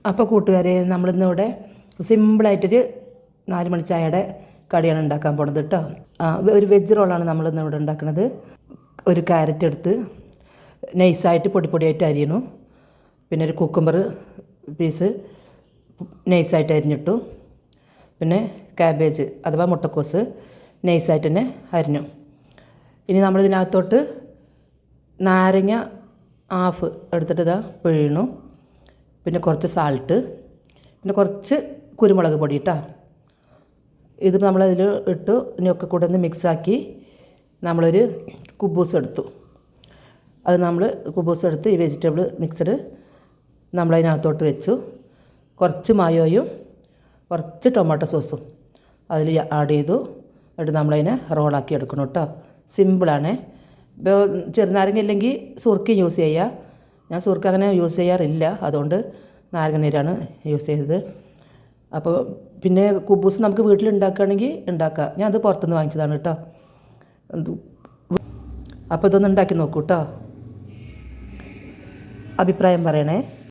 അപ്പോൾ കൂട്ടുകാരെ, നമ്മളിന്നിവിടെ സിമ്പിളായിട്ടൊരു 4 മണി ചായയുടെ കടിയാണ് ഉണ്ടാക്കാൻ പോണത് കേട്ടോ. ഒരു വെജ് റോളാണ് നമ്മളിന്ന് ഇവിടെ ഉണ്ടാക്കുന്നത്. ഒരു ക്യാരറ്റ് എടുത്ത് നൈസായിട്ട് പൊടിയായിട്ട് അരിയണു. പിന്നെ ഒരു കുക്കുംബർ പീസ് നൈസായിട്ട് അരിഞ്ഞിട്ടു. പിന്നെ കാബേജ് അഥവാ മുട്ടക്കോസ് നൈസായിട്ട് തന്നെ അരിഞ്ഞു. ഇനി നമ്മളിതിനകത്തോട്ട് നാരങ്ങ ഹാഫ് എടുത്തിട്ട് ഇതാ പിഴിയണു. പിന്നെ കുറച്ച് സാൾട്ട്, പിന്നെ കുറച്ച് കുരുമുളക് പൊടി കേട്ടോ. ഇത് നമ്മളതിൽ ഇട്ടു. ഇനിയൊക്കെ കൂടെ ഒന്ന് മിക്സാക്കി നമ്മളൊരു കുബൂസ് എടുത്തു. അത് നമ്മൾ കുബൂസ് എടുത്ത് ഈ വെജിറ്റബിൾ മിക്സഡ് നമ്മളതിനകത്തോട്ട് വെച്ചു. കുറച്ച് മായോയും കുറച്ച് ടൊമാറ്റോ സോസും അതിൽ ആഡ് ചെയ്തു. എന്നിട്ട് നമ്മളതിനെ റോളാക്കി എടുക്കണം കേട്ടോ. സിമ്പിളാണ്. ഇപ്പോൾ ചെറുനാരങ്ങ ഇല്ലെങ്കിൽ സുർക്ക യൂസ് ചെയ്യുക. ഞാൻ സുർക്ക അങ്ങനെ യൂസ് ചെയ്യാറില്ല, അതുകൊണ്ട് നാരങ്ങ നീരാണ് യൂസ് ചെയ്തത്. അപ്പോൾ പിന്നെ കുബൂസ് നമുക്ക് വീട്ടിൽ ഉണ്ടാക്കുകയാണെങ്കിൽ ഉണ്ടാക്കാം. ഞാൻ അത് പുറത്തുനിന്ന് വാങ്ങിച്ചതാണ് കേട്ടോ. അപ്പോൾ ഇതൊന്ന് ഉണ്ടാക്കി നോക്കൂ കേട്ടോ. അഭിപ്രായം പറയണേ.